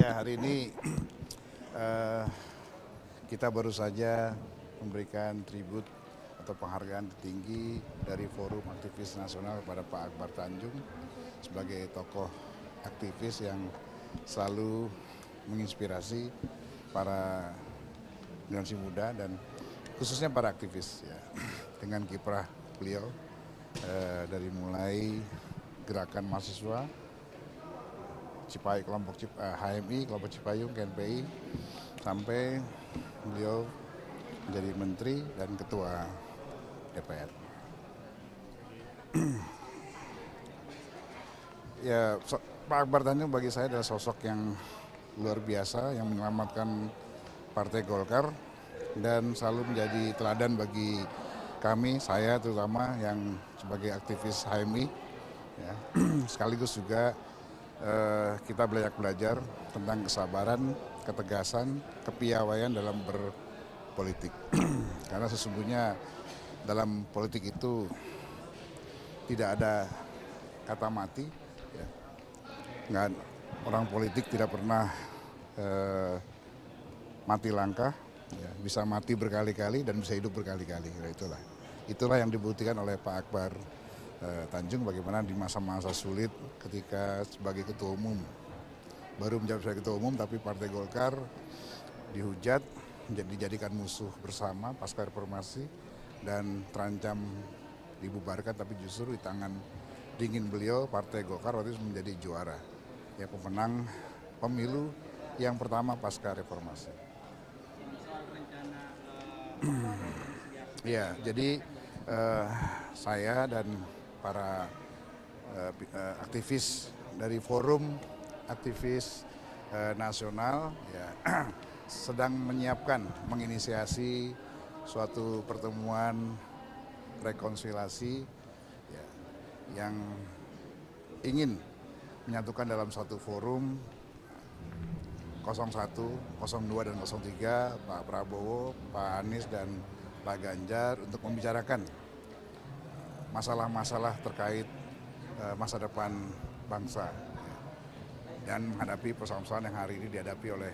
Ya, hari ini eh, kita baru saja memberikan tribut atau penghargaan tertinggi dari Forum Aktivis Nasional kepada Pak Akbar Tanjung sebagai tokoh aktivis yang selalu menginspirasi para generasi muda dan khususnya para aktivis ya, dengan kiprah beliau dari mulai gerakan mahasiswa kelompok HMI, kelompok Cipayung, KNPI, sampai beliau menjadi menteri dan ketua DPR. Ya, Pak Akbar Tanjung bagi saya adalah sosok yang luar biasa yang menyelamatkan Partai Golkar dan selalu menjadi teladan bagi kami, saya terutama yang sebagai aktivis HMI, ya. Sekaligus juga kita belajar tentang kesabaran, ketegasan, kepiawaian dalam berpolitik. Karena sesungguhnya dalam politik itu tidak ada kata mati. Ya. Nggak, orang politik tidak pernah mati langkah, ya. Bisa mati berkali-kali dan bisa hidup berkali-kali. Ya, itulah yang dibuktikan oleh Pak Akbar Tanjung bagaimana di masa-masa sulit ketika sebagai ketua umum, baru menjabat sebagai ketua umum tapi Partai Golkar dihujat, dijadikan musuh bersama pasca reformasi dan terancam dibubarkan, tapi justru di tangan dingin beliau Partai Golkar waktu itu menjadi juara, ya, pemenang pemilu yang pertama pasca reformasi. Ya, jadi saya dan para aktivis dari Forum Aktivis Nasional ya, sedang menyiapkan, menginisiasi suatu pertemuan rekonsiliasi ya, yang ingin menyatukan dalam satu forum 01, 02, dan 03 Pak Prabowo, Pak Anies, dan Pak Ganjar untuk membicarakan masalah-masalah terkait masa depan bangsa dan menghadapi persoalan-persoalan yang hari ini dihadapi oleh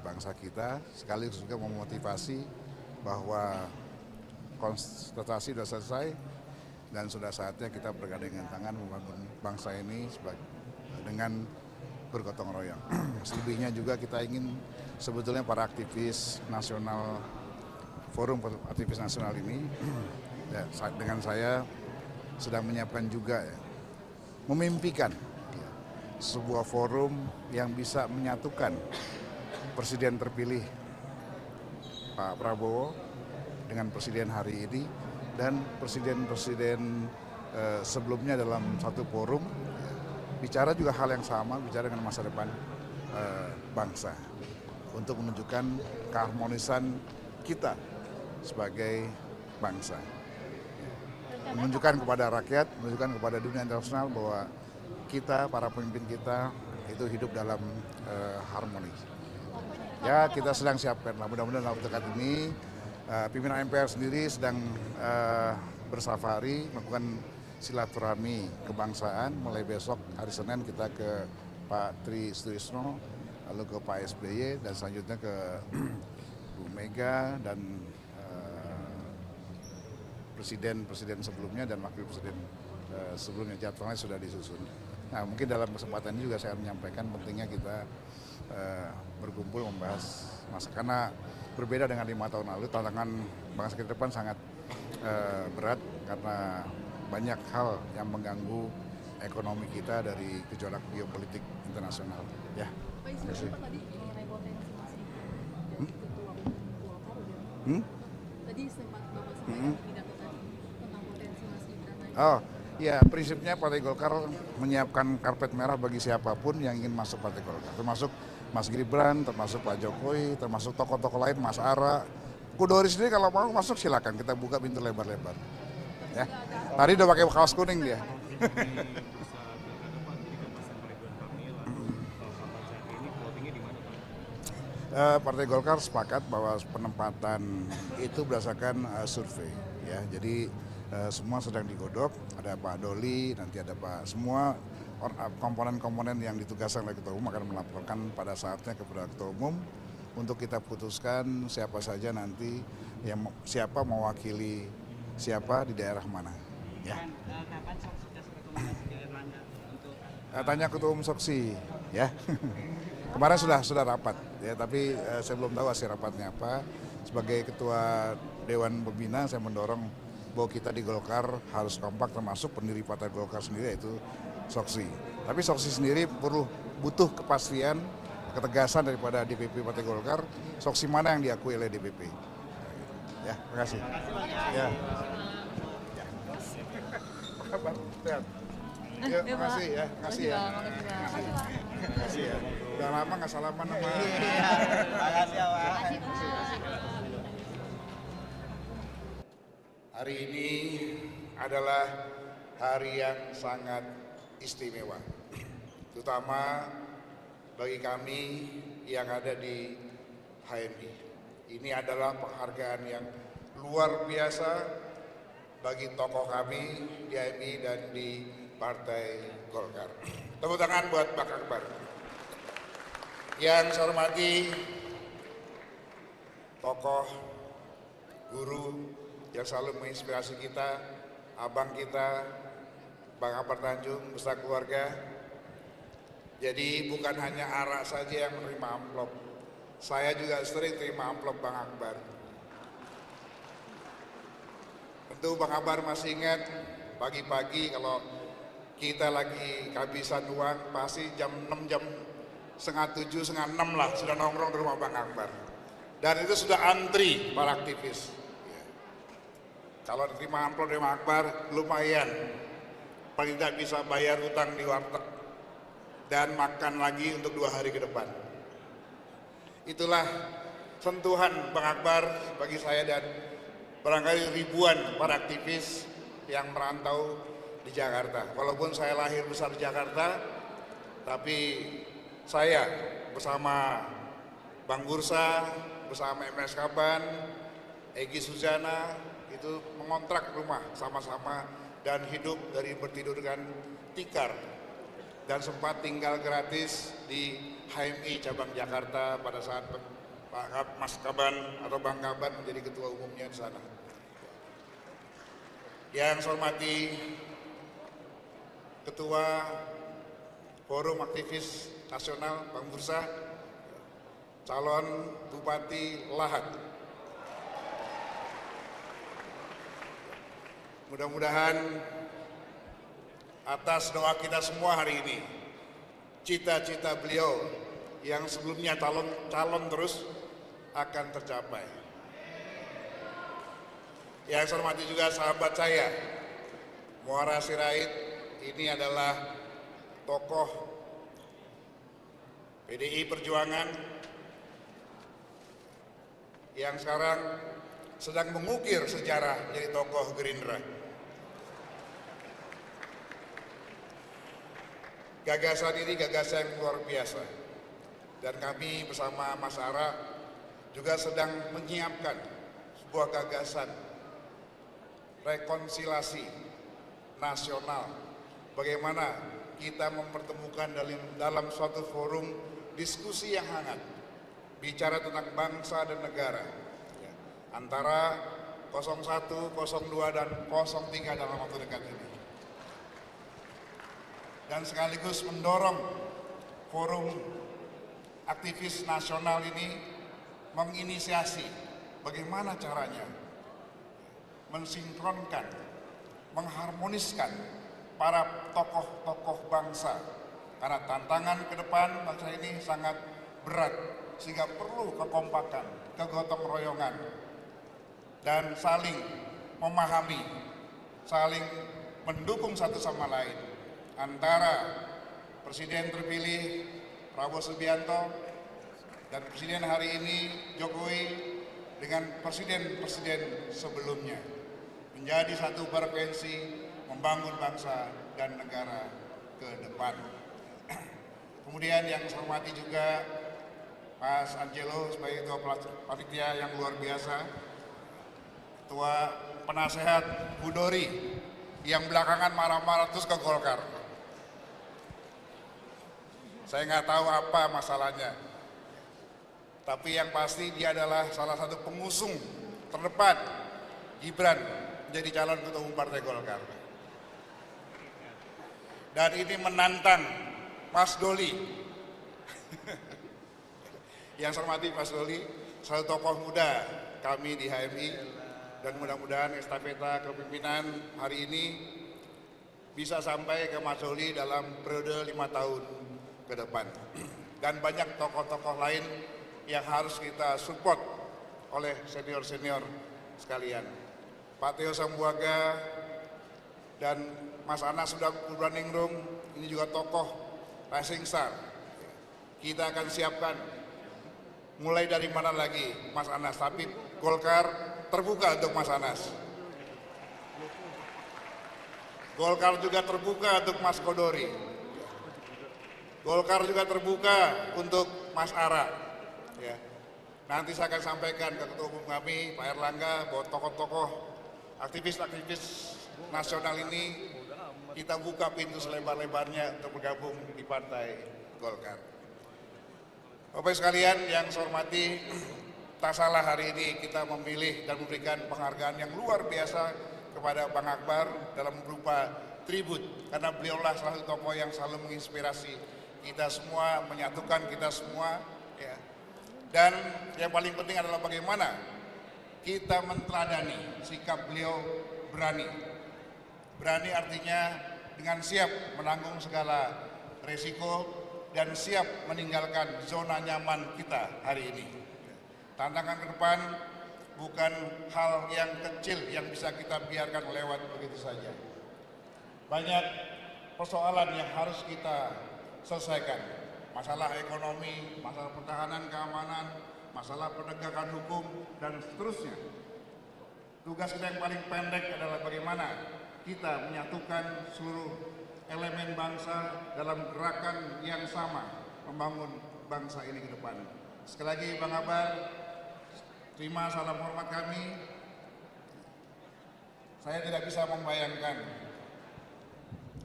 bangsa kita, sekaligus juga memotivasi bahwa konsultasi sudah selesai dan sudah saatnya kita bergandengan tangan membangun bangsa ini dengan bergotong royong. Selebihnya juga kita ingin sebetulnya para aktivis nasional, Forum Aktivis Nasional ini ya, dengan saya sedang menyiapkan juga ya, memimpikan ya, sebuah forum yang bisa menyatukan Presiden terpilih Pak Prabowo dengan Presiden hari ini dan Presiden-Presiden sebelumnya dalam satu forum ya, bicara juga hal yang sama, bicara dengan masa depan bangsa untuk menunjukkan keharmonisan kita sebagai bangsa, menunjukkan kepada rakyat, menunjukkan kepada dunia internasional bahwa kita, para pemimpin kita itu hidup dalam harmoni. Ya, kita sedang siapkan. Mudah-mudahan dalam dekat ini pimpinan MPR sendiri sedang bersafari melakukan silaturahmi kebangsaan. Mulai besok hari Senin kita ke Pak Tri Sutrisno, lalu ke Pak SBY, dan selanjutnya ke Bu Mega dan presiden sebelumnya dan wakil presiden sebelumnya. Jadwalnya sudah disusun. Nah, mungkin dalam kesempatan ini juga saya menyampaikan pentingnya kita berkumpul membahas karena berbeda dengan 5 tahun lalu, tantangan bangsa kita depan sangat berat karena banyak hal yang mengganggu ekonomi kita dari gejolak geopolitik internasional. Ya. Terima kasih. Tadi sempat Bapak sampaikan pidato tadi tentang potensi Mas Gibran lagi. Oh, ya, prinsipnya Partai Golkar menyiapkan karpet merah bagi siapapun yang ingin masuk Partai Golkar, termasuk Mas Gibran, termasuk Pak Jokowi, termasuk tokoh-tokoh lain, Mas Ara. Kudori sendiri kalau mau masuk silakan, kita buka pintu lebar-lebar. Ya. Tadi udah pakai kaos kuning dia. Partai Golkar sepakat bahwa penempatan itu berdasarkan survei, ya. Jadi semua sedang digodok, ada Pak Doli, nanti ada Pak, semua komponen-komponen yang ditugaskan oleh Ketua Umum akan melaporkan pada saatnya kepada Ketua Umum untuk kita putuskan siapa saja nanti yang siapa mewakili siapa di daerah mana. Ya. Kapan sudah berkomunikasi ke Erlangga untuk Tanya Ketua Umum Soksi, ya. Kemarin sudah rapat, ya, tapi saya belum tahu hasil rapatnya apa. Sebagai Ketua Dewan Pembina, saya mendorong bahwa kita di Golkar harus kompak, termasuk pendiri Partai Golkar sendiri, yaitu Soksi. Tapi Soksi sendiri butuh kepastian, ketegasan daripada DPP Partai Golkar, Soksi mana yang diakui oleh DPP. Ya, terima kasih. Ya. Ya, terima kasih ya. Makasih ya. Makasih ya. Udah lama nggak salaman sama. Makasih ya, Pak. Hari ini adalah hari yang sangat istimewa, terutama bagi kami yang ada di HMI. Ini adalah penghargaan yang luar biasa bagi tokoh kami di HMI dan di Partai Golkar. Tepuk tangan buat Pak Akbar. Yang saya hormati tokoh, guru yang selalu menginspirasi kita, abang kita, Bang Akbar Tanjung beserta keluarga. Jadi bukan hanya Ara saja yang menerima amplop, saya juga sering terima amplop Bang Akbar. Tentu Bang Akbar masih ingat pagi-pagi kalau kita lagi kehabisan uang, pasti jam 6, jam setengah 7, setengah 6 lah sudah nongkrong di rumah Bang Akbar. Dan itu sudah antri para aktivis. Kalau diterima amplop dari Bang Akbar, lumayan. Paling tidak bisa bayar utang di warteg dan makan lagi untuk 2 hari ke depan. Itulah sentuhan Bang Akbar bagi saya dan barangkali ribuan para aktivis yang merantau di Jakarta. Walaupun saya lahir besar di Jakarta, tapi saya bersama Bang Bursa, bersama MS Kaban, Egy Suzana, itu mengontrak rumah sama-sama dan hidup dari bertidurkan tikar. Dan sempat tinggal gratis di HMI cabang Jakarta pada saat Pak Mas Kaban atau Bang Kaban menjadi ketua umumnya di sana. Yang saya hormati Ketua Forum Aktivis Nasional Bang Bursa, calon Bupati Lahat. Mudah-mudahan atas doa kita semua hari ini, cita-cita beliau yang sebelumnya calon terus akan tercapai. Yang saya hormati juga sahabat saya, Muara Sirait, ini adalah tokoh PDI Perjuangan yang sekarang sedang mengukir sejarah jadi tokoh Gerindra. Gagasan ini gagasan yang luar biasa. Dan kami bersama Mas Ara juga sedang menyiapkan sebuah gagasan rekonsiliasi nasional. Bagaimana kita mempertemukan dalam suatu forum diskusi yang hangat, bicara tentang bangsa dan negara, antara 01, 02, dan 03 dalam waktu dekat ini. Dan sekaligus mendorong forum aktivis nasional ini menginisiasi bagaimana caranya mensinkronkan, mengharmoniskan para tokoh-tokoh bangsa. Karena tantangan ke depan bangsa ini sangat berat, sehingga perlu kekompakan, kegotong royongan, dan saling memahami, saling mendukung satu sama lain antara Presiden terpilih Prabowo Subianto dan Presiden hari ini Jokowi dengan presiden-presiden sebelumnya, menjadi satu frekuensi membangun bangsa dan negara ke depan. Kemudian yang saya hormati juga Mas Angelo sebagai ketua panitia yang luar biasa, ketua penasehat Bu Dori yang belakangan marah-marah terus ke Golkar. Saya nggak tahu apa masalahnya. Tapi yang pasti dia adalah salah satu pengusung terdepan Gibran menjadi calon ketua umum Partai Golkar. Dan ini menantang Mas Doli. Yang saya hormati Mas Doli, salah satu tokoh muda kami di HMI, dan mudah-mudahan estafeta kepemimpinan hari ini bisa sampai ke Mas Doli dalam periode 5 tahun ke depan. Dan banyak tokoh-tokoh lain yang harus kita support oleh senior-senior sekalian. Pak Teo Sambuaga dan Mas Anas sudah Purbaningrum, ini juga tokoh rising star. Kita akan siapkan mulai dari mana lagi Mas Anas, tapi Golkar terbuka untuk Mas Anas. Golkar juga terbuka untuk Mas Kodori. Golkar juga terbuka untuk Mas Ara. Ya. Nanti saya akan sampaikan ke ketua umum kami, Pak Erlangga, bahwa tokoh-tokoh aktivis-aktivis nasional ini kita buka pintu selebar-lebarnya untuk bergabung di Partai Golkar. Bapak sekalian yang saya hormati, tak salah hari ini kita memilih dan memberikan penghargaan yang luar biasa kepada Bang Akbar dalam berupa tribut, karena beliaulah salah satu tokoh yang selalu menginspirasi kita semua, menyatukan kita semua, ya. Dan yang paling penting adalah bagaimana kita menteladani sikap beliau berani. Berani artinya dengan siap menanggung segala resiko dan siap meninggalkan zona nyaman kita hari ini. Tantangan ke depan bukan hal yang kecil yang bisa kita biarkan lewat begitu saja. Banyak persoalan yang harus kita selesaikan. Masalah ekonomi, masalah pertahanan keamanan, masalah penegakan hukum, dan seterusnya. Tugas kita yang paling pendek adalah bagaimana kita menyatukan seluruh elemen bangsa dalam gerakan yang sama membangun bangsa ini ke depan. Sekali lagi Bang Akbar, terima salam hormat kami. Saya tidak bisa membayangkan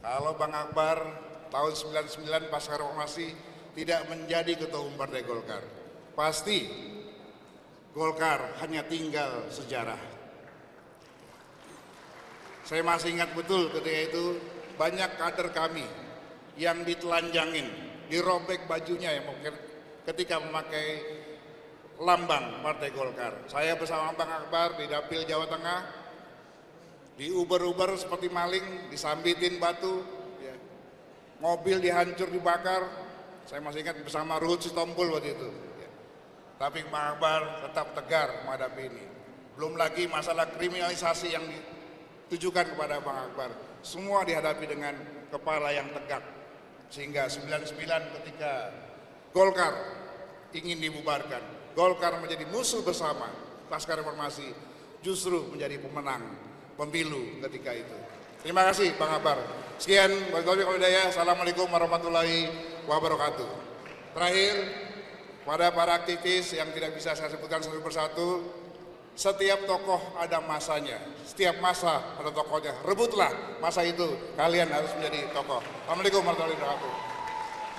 kalau Bang Akbar tahun 99 pasca reformasi tidak menjadi ketua umum Partai Golkar. Pasti Golkar hanya tinggal sejarah. Saya masih ingat betul ketika itu banyak kader kami yang ditelanjangin, dirobek bajunya ya mungkin ketika memakai lambang Partai Golkar. Saya bersama Bang Akbar di Dapil Jawa Tengah, diuber-uber seperti maling, disambitin batu, ya. Mobil dihancur, dibakar. Saya masih ingat bersama Ruhut Sitompul waktu itu. Ya. Tapi Bang Akbar tetap tegar menghadapi ini. Belum lagi masalah kriminalisasi yang ditujukan kepada Bang Akbar. Semua dihadapi dengan kepala yang tegak. Sehingga 99 ketika Golkar ingin dibubarkan, Golkar menjadi musuh bersama pasca reformasi, justru menjadi pemenang pemilu ketika itu. Terima kasih Bang Akbar. Sekian, Assalamualaikum warahmatullahi wabarakatuh. Terakhir, pada para aktivis yang tidak bisa saya sebutkan satu persatu, setiap tokoh ada masanya, setiap masa ada tokohnya. Rebutlah masa itu, kalian harus menjadi tokoh. Assalamualaikum warahmatullahi wabarakatuh.